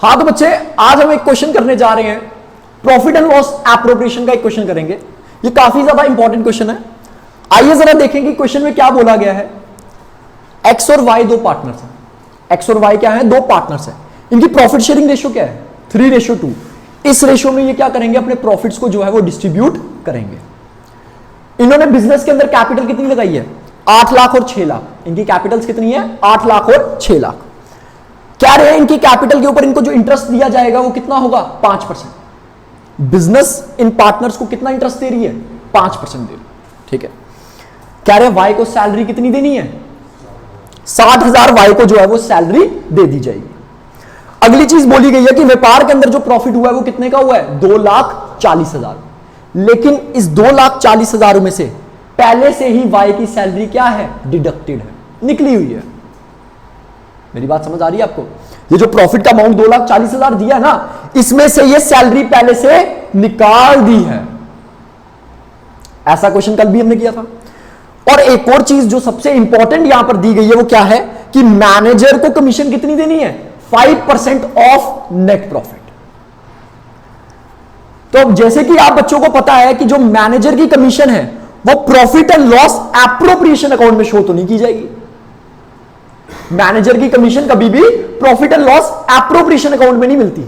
हाँ तो बच्चे आज हम एक क्वेश्चन करने जा रहे हैं, प्रॉफिट एंड लॉस एप्रोप्रिएशन का एक क्वेश्चन करेंगे। ये काफी ज्यादा इंपॉर्टेंट क्वेश्चन है। आइए जरा देखेंगे क्वेश्चन में क्या बोला गया है। एक्स और वाई दो पार्टनर्स हैं। एक्स और वाई क्या है? दो पार्टनर्स हैं। इनकी प्रॉफिट शेयरिंग रेशियो क्या है? 3:2। इस रेशियो में ये क्या करेंगे? अपने प्रॉफिट्स को जो है वो डिस्ट्रीब्यूट करेंगे। इन्होंने बिजनेस के अंदर कैपिटल कितनी लगाई है? 8 लाख और 6 लाख। इनकी कैपिटल्स कितनी है? 8 लाख और 6 लाख। क्या रहे इनकी कैपिटल के ऊपर इनको जो इंटरेस्ट दिया जाएगा वो कितना होगा? 5%। बिजनेस इन पार्टनर्स को कितना इंटरेस्ट दे रही है? 5% दे रही है। ठीक है। क्या रहे वाई को सैलरी कितनी देनी है? 60,000 वाई को जो है वो सैलरी दे दी जाएगी। अगली चीज बोली गई है कि व्यापार के अंदर जो प्रॉफिट हुआ है वो कितने का हुआ है? 2,40,000। लेकिन इस 2,40,000 में से पहले से ही वाई की सैलरी क्या है? डिडक्टेड है, निकली हुई है। मेरी बात समझ आ रही है आपको? ये जो प्रॉफिट का अमाउंट 2,40,000 दिया है ना, इसमें से ये सैलरी पहले से निकाल दी है। ऐसा क्वेश्चन कल भी हमने किया था। और एक और चीज जो सबसे इंपॉर्टेंट यहां पर दी गई है वो क्या है कि मैनेजर को कमीशन कितनी देनी है? 5% ऑफ नेट प्रॉफिट। तो अब जैसे कि आप बच्चों को पता है कि जो मैनेजर की कमीशन है वो profit and loss appropriation account में शो तो नहीं की जाएगी। मैनेजर की कमीशन कभी भी profit and loss appropriation account में नहीं मिलती।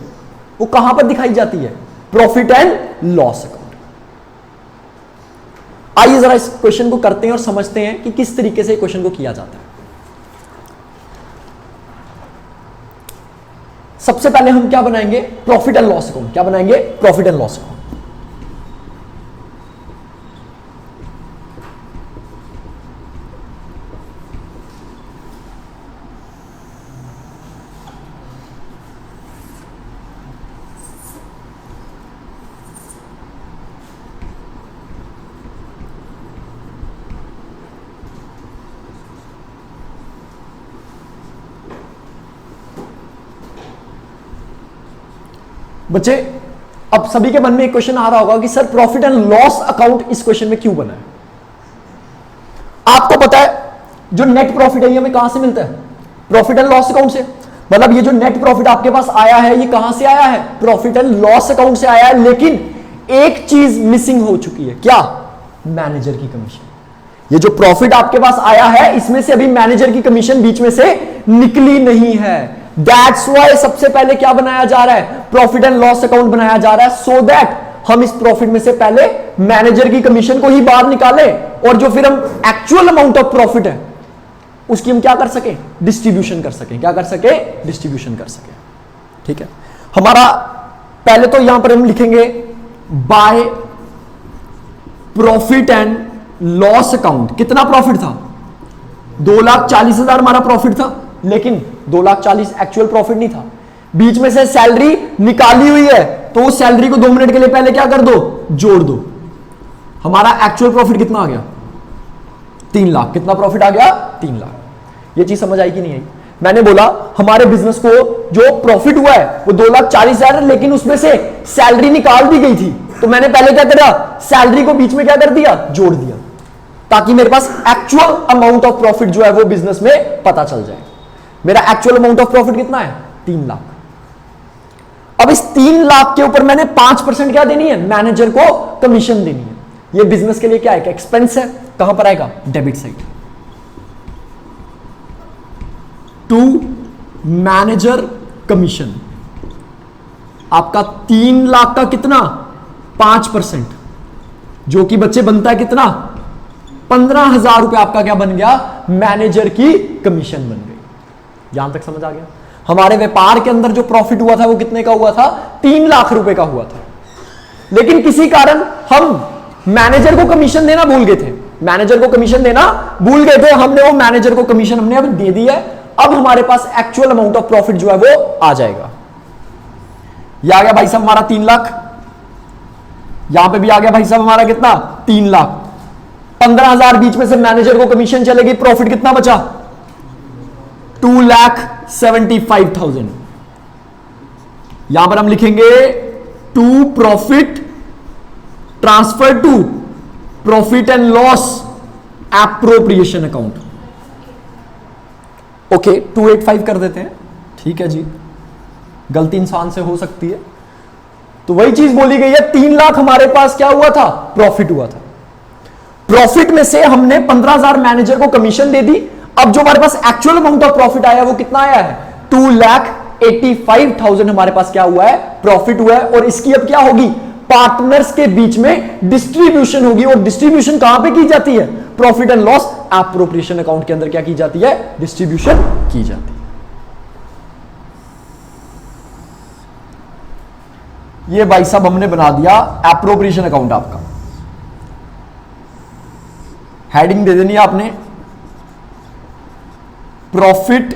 वो कहां पर दिखाई जाती है? Profit and loss account. आइए जरा इस क्वेश्चन को करते हैं और समझते हैं कि किस तरीके से क्वेश्चन को किया जाता है। सबसे पहले हम क्या बनाएंगे? Profit and loss account. क्या बनाएंगे? Profit and loss account. बच्चे अब सभी के मन में एक क्वेश्चन आ रहा होगा कि sir profit and loss account इस क्वेश्चन में क्यों बना है? आपको पता है जो नेट प्रॉफिट है ये हमें कहां से मिलता है? प्रॉफिट एंड लॉस अकाउंट से। मतलब ये जो नेट प्रॉफिट आपके पास आया है ये कहां से आया है? प्रॉफिट एंड लॉस अकाउंट से आया है। लेकिन एक चीज मिसिंग हो चुकी है। क्या? मैनेजर की कमीशन। ये जो प्रॉफिट आपके पास आया है इसमें से अभी मैनेजर की कमीशन बीच में से निकली नहीं है। दैट्स व्हाई सबसे पहले क्या बनाया जा रहा है? प्रॉफिट एंड लॉस अकाउंट बनाया जा रहा है, सो दैट हम इस प्रॉफिट में से पहले मैनेजर की कमीशन को ही बाहर निकालें और जो फिर हम एक्चुअल अमाउंट ऑफ प्रॉफिट है उसकी हम क्या कर सके? डिस्ट्रीब्यूशन कर सके। क्या कर सके? डिस्ट्रीब्यूशन कर सके। ठीक है। हमारा पहले तो यहां पर हम लिखेंगे bye profit and loss account. कितना प्रॉफिट था? 2,40,000 हमारा प्रॉफिट था, लेकिन 2,40,000 एक्चुअल प्रॉफिट नहीं था। बीच में से सैलरी निकाली हुई है तो उस सैलरी को 2 मिनट के लिए पहले क्या कर दो? जोड़ दो। हमारा एक्चुअल प्रॉफिट कितना आ गया? 3 लाख। कितना प्रॉफिट आ गया? 3 लाख। ये चीज समझ आई कि नहीं आई? मैंने बोला हमारे बिजनेस को जो प्रॉफिट हुआ है वो 2,40,000 है, लेकिन उसमें से सैलरी निकाल दी गई थी। तो मैंने पहले क्या करा? सैलरी को बीच में क्या कर दिया? जोड़ दिया, ताकि मेरे पास एक्चुअल अमाउंट ऑफ प्रॉफिट जो है वो बिजनेस में पता चल जाए। मेरा एक्चुअल अमाउंट ऑफ प्रॉफिट कितना है? 3 लाख। अब इस 3 लाख के ऊपर मैंने 5% क्या देनी है? मैनेजर को कमीशन देनी है। ये बिजनेस के लिए क्या है? एक्सपेंस है। कहां पर आएगा? Debit side. To manager commission. आपका 3 लाख का कितना? 5%, जो कि बच्चे बनता है कितना? 15,000 रुपए आपका क्या बन गया? मैनेजर की कमीशन बन गई। यहां तक समझ आ गया? हमारे व्यापार के अंदर जो प्रॉफिट हुआ था वो कितने का हुआ था? 3 लाख रुपए का हुआ था। लेकिन किसी कारण हम मैनेजर को कमीशन देना भूल गए थे। मैनेजर को कमीशन देना भूल गए थे। हमने वो मैनेजर को कमीशन हमने अब दे दी है। अब हमारे पास एक्चुअल अमाउंट ऑफ प्रॉफिट जो है वो आ जाएगा। ये आ गया भाई साहब हमारा 3 लाख। यहां पे भी आ गया भाई साहब हमारा कितना? 3 लाख। 15,000 बीच में से मैनेजर को कमीशन चलेगी। प्रॉफिट कितना बचा? 2,75,000। यहां पर हम लिखेंगे to profit transfer to profit and loss appropriation account. Okay 285 कर देते हैं। ठीक है जी। गलती इंसान से हो सकती है। तो वही चीज बोली गई है, 3 लाख हमारे पास क्या हुआ था, प्रॉफिट हुआ था। प्रॉफिट में से हमने 15,000 मैनेजर को कमीशन दे दी। अब जो हमारे पास एक्चुअल अमाउंट ऑफ प्रॉफिट आया वो कितना आया है, 2,85,000 हमारे पास क्या हुआ है, प्रॉफिट हुआ है। और इसकी अब क्या होगी, पार्टनर्स के बीच में डिस्ट्रीब्यूशन होगी। और डिस्ट्रीब्यूशन कहां पे की जाती है, profit and loss appropriation account के अंदर क्या की जाती है, डिस्ट्रीब्यूशन की जाती है। ये भाई साहब हमने बना दिया एप्रोप्रिएशन अकाउंट। आपका हेडिंग दे देनी है आपने, profit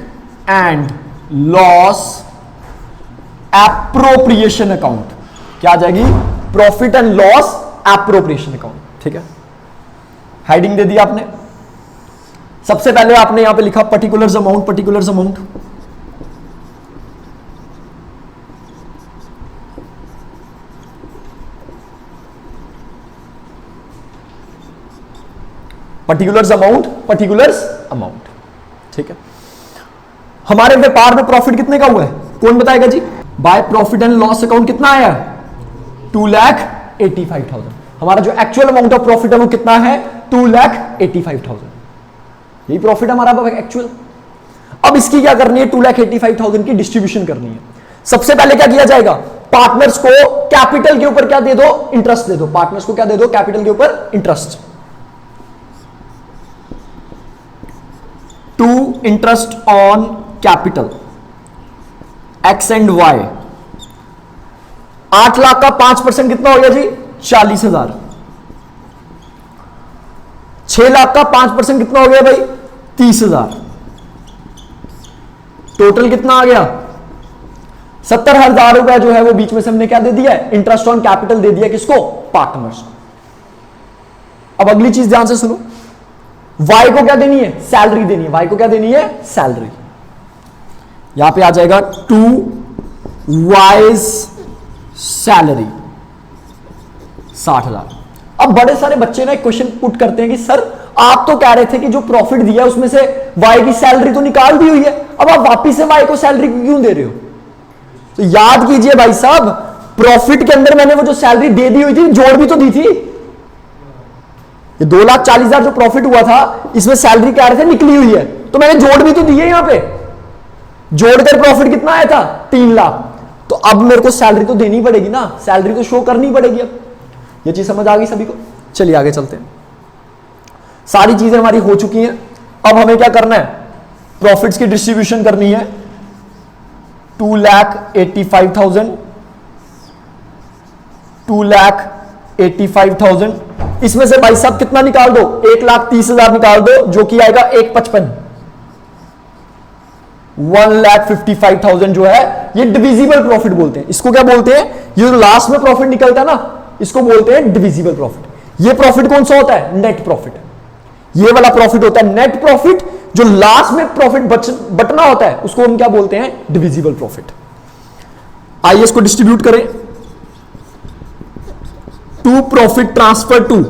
and loss appropriation account. क्या आ जाएगी, profit and loss appropriation account. ठीक है, हेडिंग दे दिया आपने। सबसे पहले आपने यहां पे लिखा particulars amount, particulars amount. Particulars amount, particulars amount. ठीक है, हमारे व्यापार में प्रॉफिट कितने का हुआ है, कौन बताएगा जी, by profit and loss account कितना आया, 2,85,000। हमारा जो एक्चुअल अमाउंट ऑफ प्रॉफिट है वो कितना है, 2,85,000। यही प्रॉफिट हमारा एक्चुअल। अब इसकी क्या करनी है, 2,85,000 की डिस्ट्रीब्यूशन करनी है। सबसे पहले क्या किया जाएगा, पार्टनर्स को कैपिटल के ऊपर क्या दे दो, इंटरेस्ट दे दो। पार्टनर्स को क्या दे दो, कैपिटल के ऊपर interest. To interest on capital X and Y. 8 lakh का 5% कितना हो गया जी, 40,000। 6 लाख का 5% कितना हो गया भाई, 30,000। टोटल कितना आ गया, 70,000 रुपया जो है वो बीच में से हमने क्या दे दिया है, इंटरेस्ट ऑन कैपिटल दे दिया। किसको, पार्टनर्स को। अब अगली चीज ध्यान से सुनो, वाई को क्या देनी है, सैलरी देनी है। वाई को क्या देनी है, सैलरी। यहां पे आ जाएगा 2 वाइज सैलरी 60,000। अब बड़े सारे बच्चे ना एक क्वेश्चन पुट करते हैं कि सर आप तो कह रहे थे कि जो प्रॉफिट दिया उसमें से वाई की सैलरी तो निकाल दी हुई है, अब आप वापिस से वाई को सैलरी क्यों दे रहे हो। तो याद कीजिए भाई साहब, प्रॉफिट के अंदर मैंने वो जो सैलरी दे दी हुई थी जोड़ भी तो दी थी। ये 2,40,000 जो प्रॉफिट हुआ था इसमें सैलरी कह रहे थे निकली हुई है, तो मैंने जोड़ भी तो दी है। यहां पे जोड़कर प्रॉफिट कितना आया था, 3 लाख। तो अब मेरे को सैलरी तो देनी पड़ेगी ना, सैलरी तो शो करनी पड़ेगी। अब ये चीज समझ आ गई सभी को। चलिए आगे चलते हैं। सारी चीजें हमारी हो चुकी हैं। अब हमें क्या करना है, प्रॉफिट्स की डिस्ट्रीब्यूशन करनी है। 2,85,000, 2,85,000। इसमें से भाई साहब कितना निकाल दो, 1,30,000 निकाल दो, जो कि आएगा 1,55। 1,55,000 जो है ये डिविजिबल प्रॉफिट बोलते हैं। इसको क्या बोलते हैं, ये जो लास्ट में प्रॉफिट निकलता है ना, इसको बोलते हैं डिविजिबल प्रॉफिट। ये प्रॉफिट कौन सा होता है, नेट प्रॉफिट। ये वाला प्रॉफिट होता है नेट प्रॉफिट। जो लास्ट में प्रॉफिट बटना होता है उसको हम क्या बोलते हैं, डिविजिबल प्रॉफिट। आइए इसको डिस्ट्रीब्यूट करें। To profit transfer to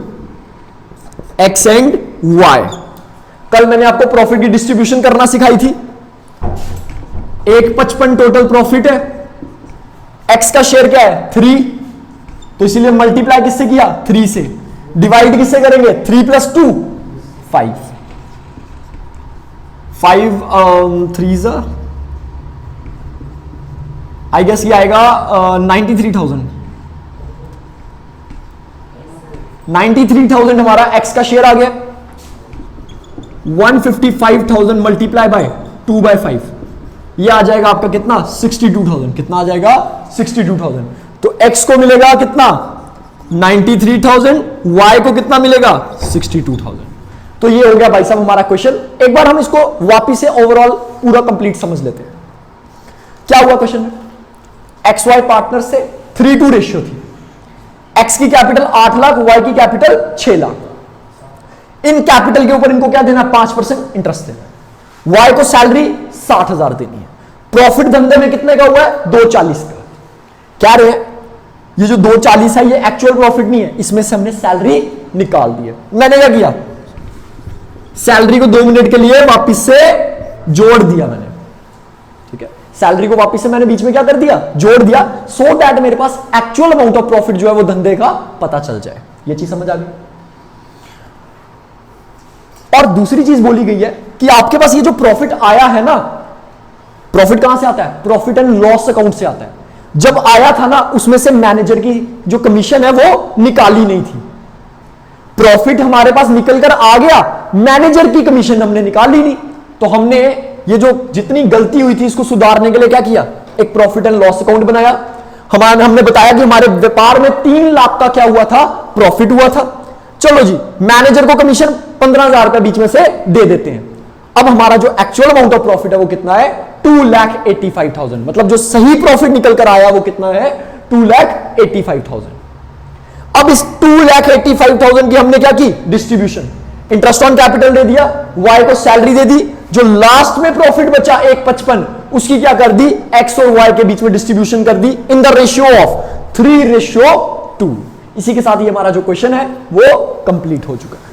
X and Y. कल मैंने आपको प्रॉफिट की डिस्ट्रीब्यूशन करना सिखाई थी। 1,55 टोटल प्रॉफिट है, एक्स का शेयर क्या है, 3। तो इसीलिए मल्टीप्लाई किससे किया, 3 से। डिवाइड किससे करेंगे, 3 + 2 5। 5 3 आई गेस ये आएगा 93,000। 93,000 हमारा एक्स का शेयर आ गया। 155,000 मल्टीप्लाई बाय 2/5, ये आ जाएगा आपका कितना, 62,000। कितना आ जाएगा, 62,000। तो एक्स को मिलेगा कितना, 93,000। वाई को कितना मिलेगा, 62,000। तो ये हो गया भाई साहब हमारा क्वेश्चन। एक बार हम इसको वापिस से ओवरऑल पूरा कंप्लीट समझ लेते हैं। क्या हुआ क्वेश्चन में, एक्स वाई पार्टनर से 3:2 रेशियो थी। एक्स की कैपिटल 8 लाख, वाई की कैपिटल 6 लाख। इन कैपिटल के ऊपर इनको क्या देना, 5% इंटरेस्ट देना। वाई को सैलरी 60,000 देनी है। प्रॉफिट धंधे में कितने का हुआ है, 240 का। क्या रहे, ये जो 240 है ये एक्चुअल प्रॉफिट नहीं है, इसमें से हमने सैलरी निकाल दी है। मैंने क्या किया, सैलरी को 2 मिनट के लिए वापिस से जोड़ दिया मैंने। ठीक है, सैलरी को वापस से मैंने बीच में क्या कर दिया, जोड़ दिया, सो दैट मेरे पास एक्चुअल अमाउंट ऑफ प्रॉफिट जो है वो धंधे का पता चल जाए। ये चीज समझ आ गई। और दूसरी चीज बोली गई है कि आपके पास ये जो प्रॉफिट आया है ना, प्रॉफिट कहां से आता है, प्रॉफिट एंड लॉस अकाउंट से आता है। जब आया था ना उसमें से मैनेजर की जो कमीशन है वो निकाली नहीं थी, प्रॉफिट हमारे पास निकल कर आ गया, मैनेजर की कमीशन हमने निकाली नहीं। तो हमने ये जो जितनी गलती हुई थी इसको सुधारने के लिए क्या किया, एक प्रॉफिट एंड लॉस अकाउंट बनाया। हमने बताया कि हमारे व्यापार में 3 लाख का क्या हुआ था, प्रॉफिट हुआ था। चलो जी, मैनेजर को कमीशन 15,000 रुपए बीच में से दे देते हैं। अब हमारा जो एक्चुअल अमाउंट ऑफ प्रॉफिट है वो कितना है, 2,85,000। मतलब जो सही प्रॉफिट निकल कर आया वो कितना है, 2,85,000। अब इस 2,85,000 की हमने क्या की, डिस्ट्रीब्यूशन, इंटरेस्ट ऑन कैपिटल दे दिया, वाई को सैलरी दे दी, जो लास्ट में प्रॉफिट बचा 1,55 उसकी क्या कर दी, एक्स और वाई के बीच में डिस्ट्रीब्यूशन कर दी इन द रेशियो ऑफ 3:2। इसी के साथ ये हमारा जो क्वेश्चन है वो कंप्लीट हो चुका है।